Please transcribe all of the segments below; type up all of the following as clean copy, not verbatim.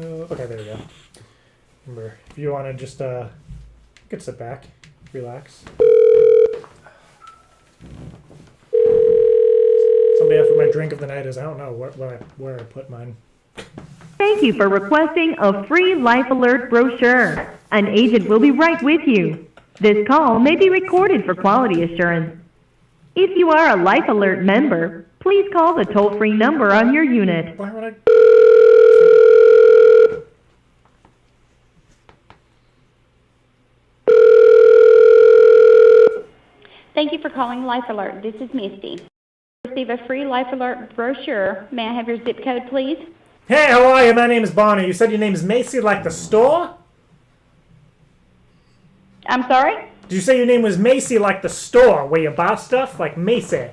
Okay, there we go. Remember, if you want to just you can sit back, relax. Somebody asked what my drink of the night is. I don't know where I put mine. Thank you for requesting a free Life Alert brochure. An agent will be right with you. This call may be recorded for quality assurance. If you are a Life Alert member, please call the toll-free number on your unit. Why would I? Thank you for calling Life Alert. This is Misty. Receive a free Life Alert brochure. May I have your zip code, please? Hey, how are you? My name is Bonnie. You said your name is Macy, like the store? I'm sorry? Did you say your name was Macy, like the store, where you buy stuff? Like Macy.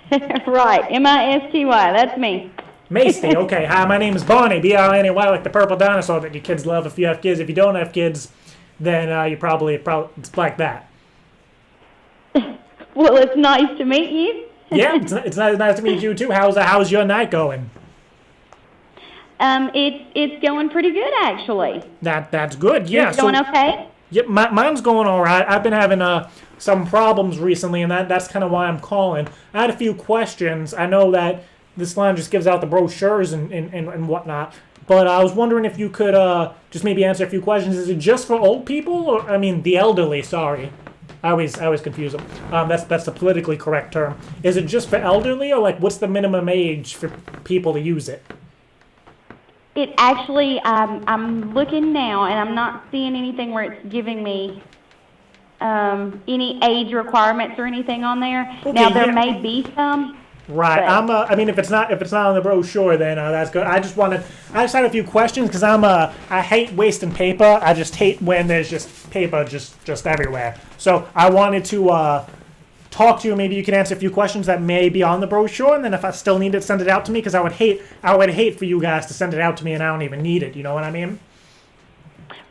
Right, M-I-S-T-Y. That's me. Macy, okay. Hi, my name is Bonnie, B-R-N-A-Y, like the purple dinosaur that your kids love if you have kids. If you don't have kids, then you probably it's like that. Well, it's nice to meet you. Yeah, it's nice to meet you too. How's your night going? It's going pretty good, actually. That's good. Yeah. It's going okay? Yep, mine's going all right. I've been having some problems recently, and that's kind of why I'm calling. I had a few questions. I know that this line just gives out the brochures and whatnot, but I was wondering if you could just maybe answer a few questions. Is it just for old people, or I mean the elderly? Sorry, I always confuse them. That's the politically correct term. Is it just for elderly, or like what's the minimum age for people to use it? It actually, I'm looking now, and I'm not seeing anything where it's giving me any age requirements or anything on there. Okay, now, there yeah. may be some. Right. But I mean, if it's not on the brochure, then that's good. I just had a few questions because I hate wasting paper. I just hate when there's just paper just everywhere. So I wanted to talk to you. Maybe you can answer a few questions that may be on the brochure, and then if I still need it, send it out to me because I would hate for you guys to send it out to me and I don't even need it. You know what I mean?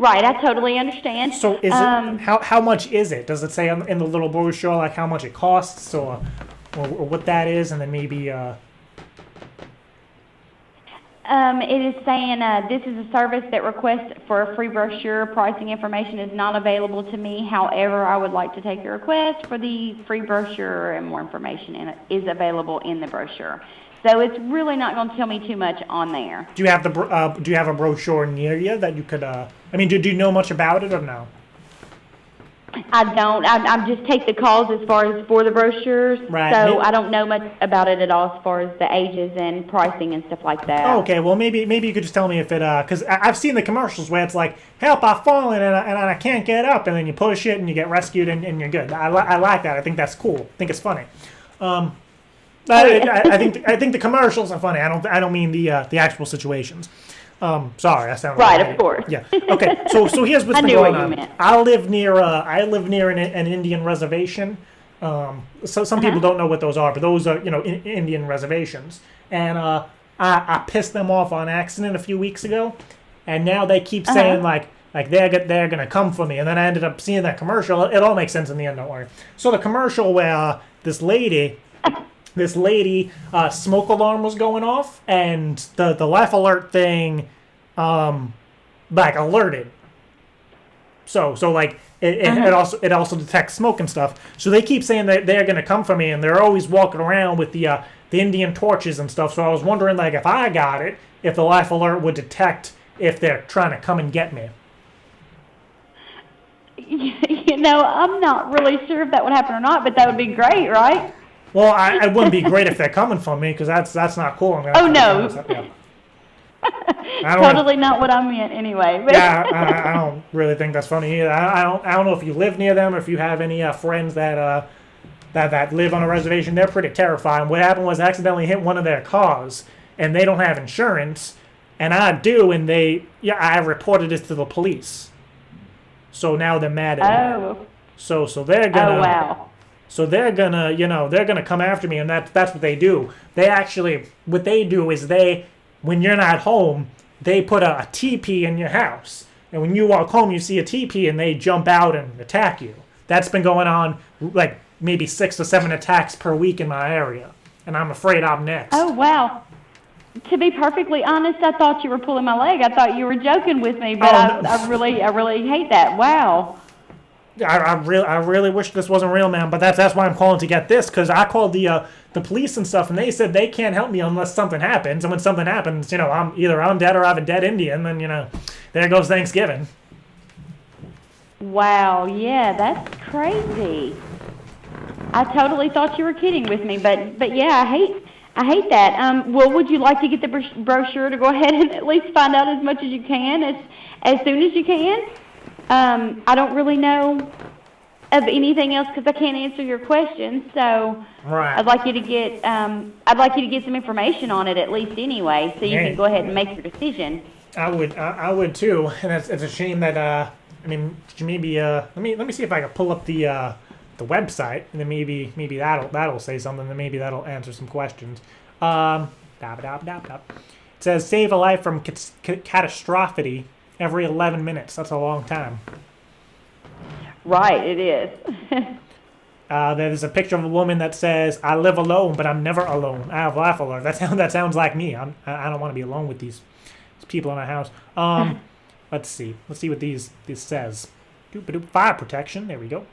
Right, I totally understand. So is it how much is it? Does it say in the little brochure like how much it costs or what that is, and then maybe it is saying this is a service that requests for a free brochure. Pricing information is not available to me. However, I would like to take your request for the free brochure, and more information is available in the brochure. So it's really not going to tell me too much on there. Do you have do you have a brochure near you that you could? I mean, do you know much about it or no? I don't. I just take the calls as far as for the brochures. Right. So I don't know much about it at all as far as the ages and pricing and stuff like that. Oh, okay. Well, maybe you could just tell me if it because I've seen the commercials where it's like, "Help! I've fallen and I can't get up," and then you push it and you get rescued and you're good. I like that. I think that's cool. I think it's funny. I think the commercials are funny. I don't mean the actual situations. Sorry, I sound right. Like Of course. Yeah. Okay. So here's what's I been knew going what you on. meant. I live near an Indian reservation. So some people don't know what those are, but those are Indian reservations. And I pissed them off on accident a few weeks ago, and now they keep saying like they're gonna come for me. And then I ended up seeing that commercial. It all makes sense in the end. Don't worry. So the commercial where this lady smoke alarm was going off, and the Life Alert thing like alerted. So like it also detects smoke and stuff. So they keep saying that they're gonna come for me, and they're always walking around with the Indian torches and stuff. So I was wondering like if I got it, if the Life Alert would detect if they're trying to come and get me. I'm not really sure if that would happen or not, but that would be great, right? Well, it wouldn't be great if they're coming for me because that's not cool. Oh no. Yeah. Totally not what I meant anyway. But Yeah, I don't really think that's funny either. I don't know if you live near them or if you have any friends that live on a reservation. They're pretty terrifying. What happened was I accidentally hit one of their cars, and they don't have insurance, and I do, and I reported it to the police. So now they're mad at me. Oh. So they're gonna. Oh wow. So they're gonna come after me, and that's what they do. What they do is when you're not home, they put a teepee in your house. And when you walk home, you see a teepee, and they jump out and attack you. That's been going on, like, maybe 6 or 7 attacks per week in my area. And I'm afraid I'm next. Oh, wow. To be perfectly honest, I thought you were pulling my leg. I thought you were joking with me, but Oh, no. I really hate that. Wow. I really wish this wasn't real, man. But that's why I'm calling to get this, because I called the police and stuff, and they said they can't help me unless something happens. And when something happens, I'm dead or I have a dead Indian. Then there goes Thanksgiving. Wow, yeah, that's crazy. I totally thought you were kidding with me, but yeah, I hate that. Well, would you like to get the brochure to go ahead and at least find out as much as you can as soon as you can? I don't really know of anything else because I can't answer your questions. So Right. I'd like you to get some information on it at least anyway, so you Yeah. can go ahead and make your decision. I would too, and it's a shame that maybe let me see if I can pull up the website, and then maybe that'll say something, and maybe that'll answer some questions. It says save a life from catastrophe every 11 minutes. That's a long time. Right, it is. There's a picture of a woman that says, "I live alone, but I'm never alone. I have life alert." That sounds like me. I don't want to be alone with these people in my house. Let's see what this says. Fire protection. There we go.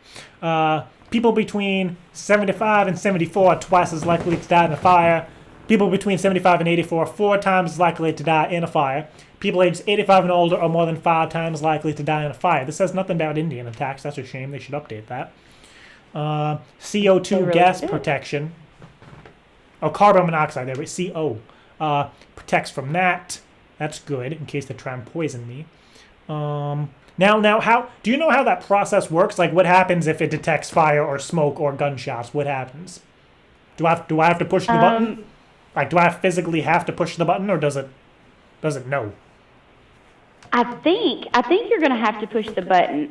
People between 75 and 74 are twice as likely to die in a fire. People between 75 and 84 are 4 times as likely to die in a fire. People aged 85 and older are more than 5 times likely to die in a fire. This says nothing about Indian attacks. That's a shame. They should update that. CO2 They really gas should. protection. Oh, carbon monoxide. There we CO. Protects from that. That's good in case they try and poison me. Now, how do you know how that process works? Like, what happens if it detects fire or smoke or gunshots? What happens? Do I have to push the button? Like, do I physically have to push the button, or does it know? I think you're going to have to push the button.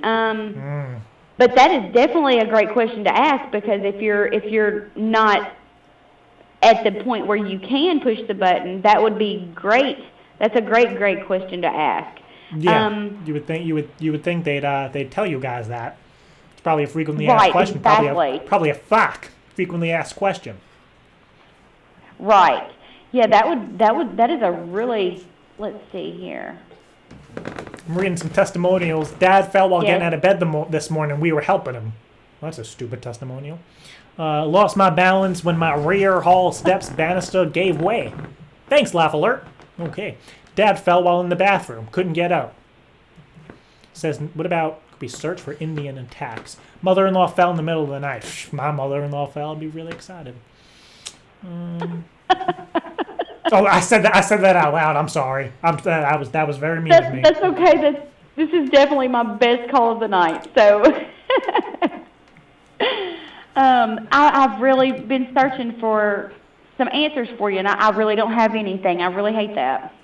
But that is definitely a great question to ask, because if you're not at the point where you can push the button, that would be great. That's a great question to ask. Yeah, you would think they'd tell you guys that. It's probably a frequently asked Right, question. exactly. Probably a FAQ, frequently asked question. Right. Yeah, that is a really, let's see here. I'm reading some testimonials. Dad fell while Yeah. getting out of bed this morning. We were helping him. Well, that's a stupid testimonial. Lost my balance when my rear hall steps banister gave way. Thanks, laugh alert. Okay. Dad fell while in the bathroom. Couldn't get out. Says, what about, could be search for Indian attacks. Mother-in-law fell in the middle of the night. My mother-in-law fell. I'd be really excited. Oh, I said that out loud. I'm sorry. That was very mean of me. That's okay. This is definitely my best call of the night. So, I've really been searching for some answers for you, and I really don't have anything. I really hate that.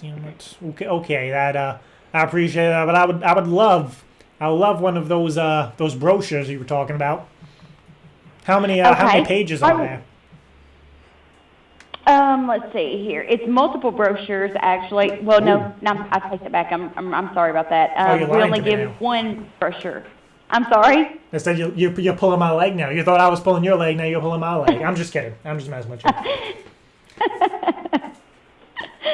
Damn it. Okay. That I appreciate that, but I would love one of those brochures you were talking about. How many pages are there? Let's see here. It's multiple brochures, actually. Well, no, I take it back. I'm sorry about that. You're We lying only to me give now. one brochure. I'm sorry. Instead, you're pulling my leg now. You thought I was pulling your leg. Now you're pulling my leg. I'm just kidding. I'm just messing with you.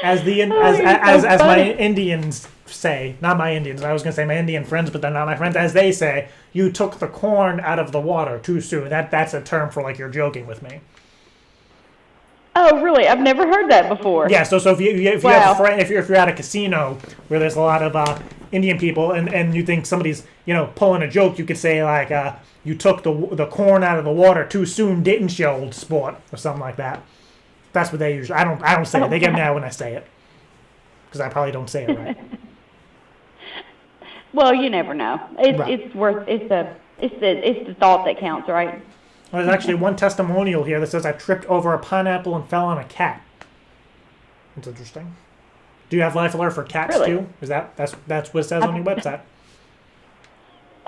As my funny. Indians say, not my Indians. I was gonna say my Indian friends, but they're not my friends. As they say, you took the corn out of the water too soon. That's a term for like you're joking with me. Oh, really? I've never heard that before. Yeah. So if you have Wow. a friend, if you're at a casino where there's a lot of Indian people, and you think somebody's pulling a joke, you could say like you took the corn out of the water too soon, didn't you, old sport, or something like that. That's what they usually. I don't say it. They get mad when I say it because I probably don't say it right. Well, you never know. It's Right. it's the thought that counts, right? Well, there's actually one testimonial here that says I tripped over a pineapple and fell on a cat. That's interesting. Do you have life alert for cats Really? too? That's what it says on your website?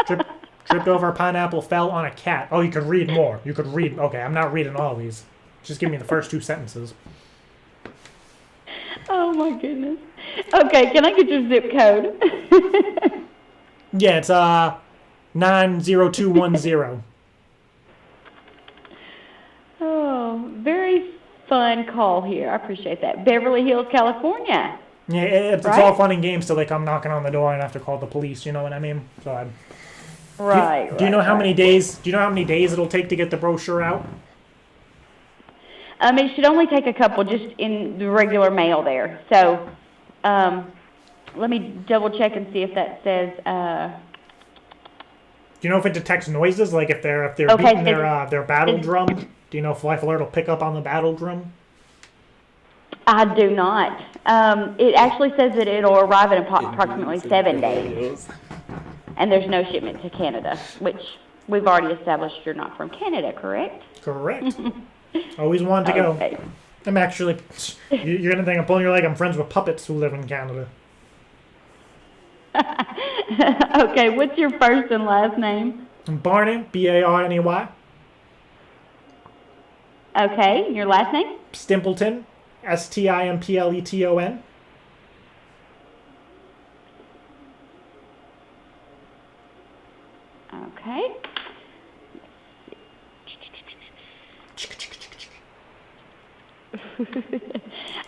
Tripped over a pineapple, fell on a cat. Oh, you could read more. You could read. Okay, I'm not reading all these. Just give me the first 2 sentences. Oh my goodness. Okay, can I get your zip code? Yeah, it's 90210. Oh, very fun call here. I appreciate that. Beverly Hills, California. Yeah, it's Right? all fun and games till they come knocking on the door and I have to call the police. You know what I mean? So, Right. do you know how right. many days? Do you know how many days it'll take to get the brochure out? It should only take a couple just in the regular mail there. So, let me double check and see if that says, Do you know if it detects noises, like if they're Okay, beating so- their battle drum? Do you know if Life Alert will pick up on the battle drum? I do not. It actually says that it'll arrive in approximately 7 days. And there's no shipment to Canada, which we've already established you're not from Canada, correct? Correct. Always wanted to go. Okay. I'm actually. You're gonna think I'm pulling your leg. I'm friends with puppets who live in Canada. Okay, what's your first and last name? Barney, Barney. Okay, your last name? Stimpleton, Stimpleton. Okay.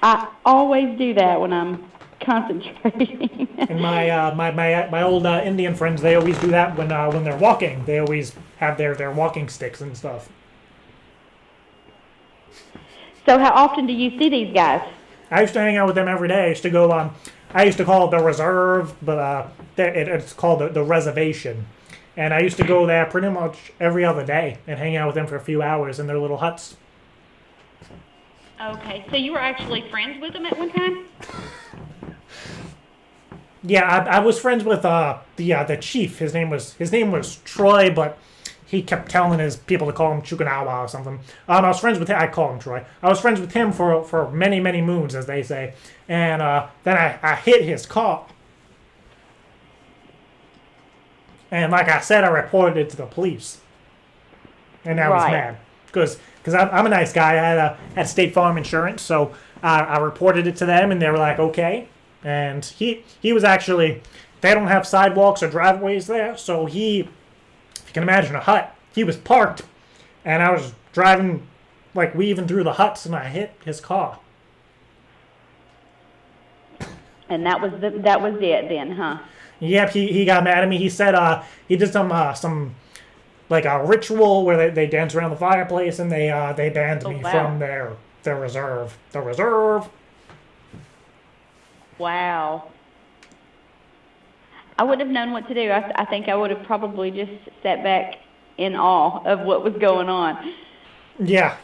I always do that when I'm concentrating. And my old Indian friends, they always do that when they're walking. They always have their walking sticks and stuff. So how often do you see these guys? I used to hang out with them every day. I used to go I used to call it the reserve, but it's called the reservation. And I used to go there pretty much every other day and hang out with them for a few hours in their little huts. Okay, so you were actually friends with them at one time? Yeah, I was friends with the chief. His name was Troy, but he kept telling his people to call him Chukanawa or something. I was friends with him. I call him Troy. I was friends with him for many, many moons, as they say. And then I hit his car. And like I said, I reported it to the police. And I was Right. mad. Because I'm a nice guy. I had State Farm insurance, so I reported it to them, and they were like, okay. And he was actually, they don't have sidewalks or driveways there, so if you can imagine a hut, he was parked, and I was driving, like, weaving through the huts, and I hit his car. And that was it then, huh? Yep, he got mad at me. He said he did some like a ritual where they dance around the fireplace, and they banned me wow. from their reserve. The reserve. Wow. I wouldn't have known what to do. I think I would have probably just sat back in awe of what was going on. Yeah.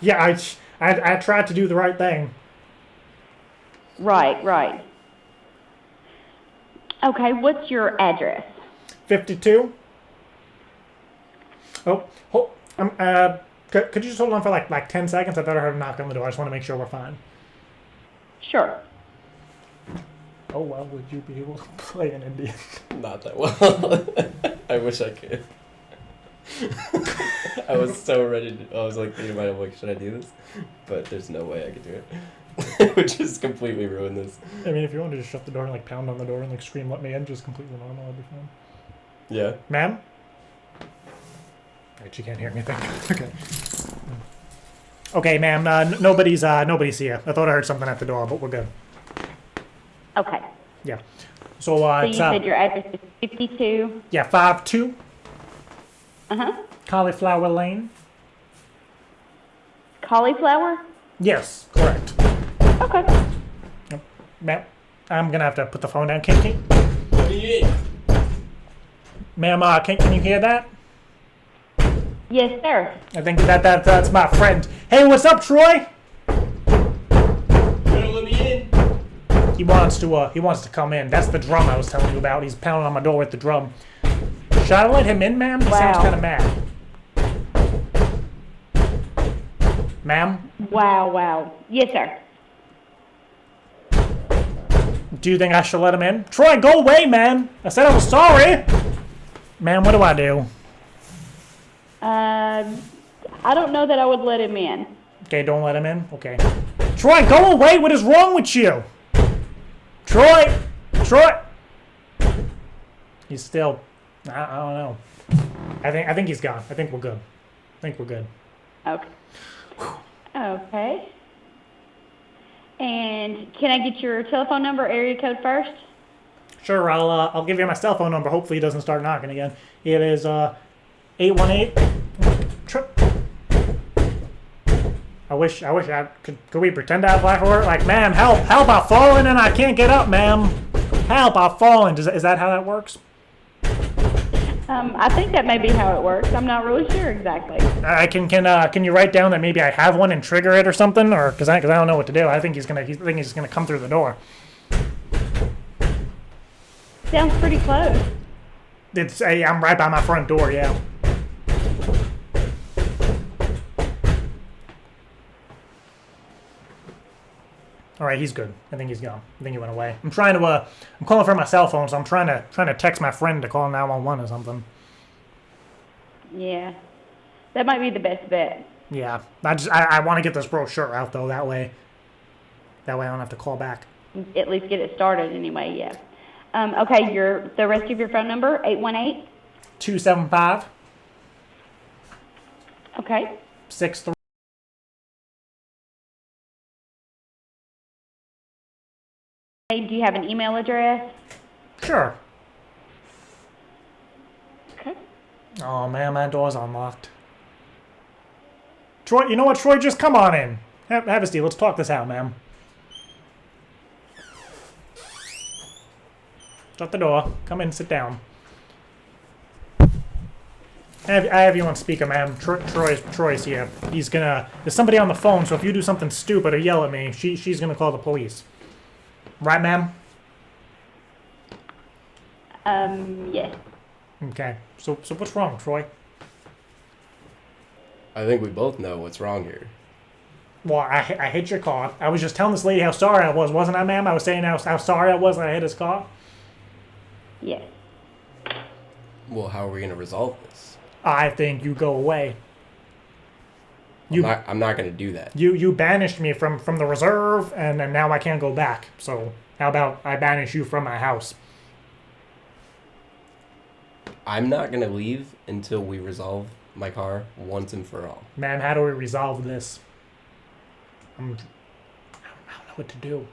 I tried to do the right thing. Right. Okay, what's your address? 52. Oh, could you just hold on for like 10 seconds? I thought I heard a knock on the door. I just want to make sure we're fine. Sure. Oh, well, would you be able to play an Indian? Not that well. I wish I could. I was so ready to, I was like thinking about it, like, should I do this? But there's no way I could do it. It would just completely ruin this. I mean, if you want to just shut the door and like pound on the door and like scream, let me in, just completely normal, I'll be fine. Yeah. Ma'am? Right, she can't hear me. Thank you. Okay. Okay, ma'am. Nobody's here. I thought I heard something at the door, but we're good. Okay. Yeah. So So you it's said your address is 52? 52 Uh-huh. Cauliflower Lane. Cauliflower? Yes, correct. Okay. Ma'am, I'm gonna have to put the phone down. Can ma'am, can you hear that? Yes, sir. I think that's my friend. Hey, what's up, Troy? Let me in. He wants to come in. That's the drum I was telling you about. He's pounding on my door with the drum. Should I let him in, ma'am? He sounds Wow. kind of mad. Ma'am, Wow. Yes, sir. do you think I should let him in? Troy, go away, man. I said I was sorry. Ma'am, what do I do? I don't know that I would let him in. Okay, don't let him in? Okay. Troy, go away! What is wrong with you? Troy! He's still... I don't know. I think he's gone. I think we're good. Okay. Okay. And can I get your telephone number, area code first? Sure, I'll give you my cell phone number. Hopefully he doesn't start knocking again. It is 818. I wish I could we pretend to have life work? Like, ma'am, help! I've fallen and I can't get up, ma'am. Help! I've fallen. Is that how that works? I think that may be how it works. I'm not really sure exactly. Can you write down that maybe I have one and trigger it or something, or because I don't know what to do. I think he's gonna come through the door. Sounds pretty close. I'm right by my front door. Yeah. All right, he's good. I think he's gone. I think he went away. I'm calling from my cell phone, so I'm trying to text my friend to call 911 or something. Yeah. That might be the best bet. Yeah, I want to get this brochure out though. That way I don't have to call back. At least get it started anyway, yeah. Okay, the rest of your phone number, 818? 275 Okay. 63. Hey, do you have an email address? Sure. Okay. Oh man, my door's unlocked. Troy, you know what, Troy? Just come on in. Have a seat. Let's talk this out, ma'am. Shut the door. Come in, sit down. I have you on speaker, ma'am. Troy's here. There's somebody on the phone, so if you do something stupid or yell at me, she's gonna call the police. Right, ma'am? Yes. Okay. So what's wrong, Troy? I think we both know what's wrong here. Well, I hit your car. I was just telling this lady how sorry I was, wasn't I, ma'am? I was saying how sorry I was that I hit his car. Yes. Well, how are we gonna resolve this? I think you go away. I'm not gonna do that. You banished me from the reserve, and now I can't go back. So how about I banish you from my house? I'm not gonna leave until we resolve my car once and for all. Man, how do we resolve this? I don't know what to do.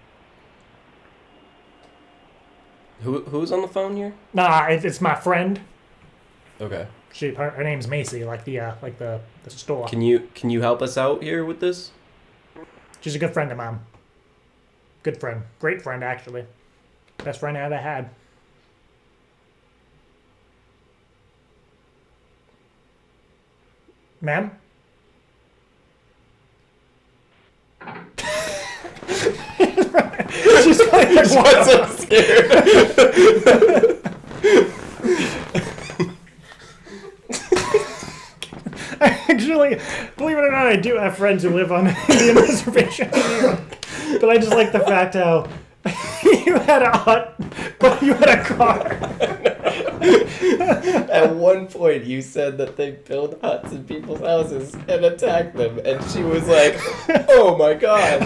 Who's on the phone here? Nah, it's my friend. Okay. Her name's Macy, like the store. Can you help us out here with this? She's a good friend of mine. Good friend. Great friend, actually. Best friend I ever had. Ma'am? She's like, so scared. Actually, believe it or not, I do have friends who live on the Indian reservation in New York. But I just like the fact how you had a hut, but you had a car. At one point, you said that they build huts in people's houses and attack them, and she was like, "Oh my god!"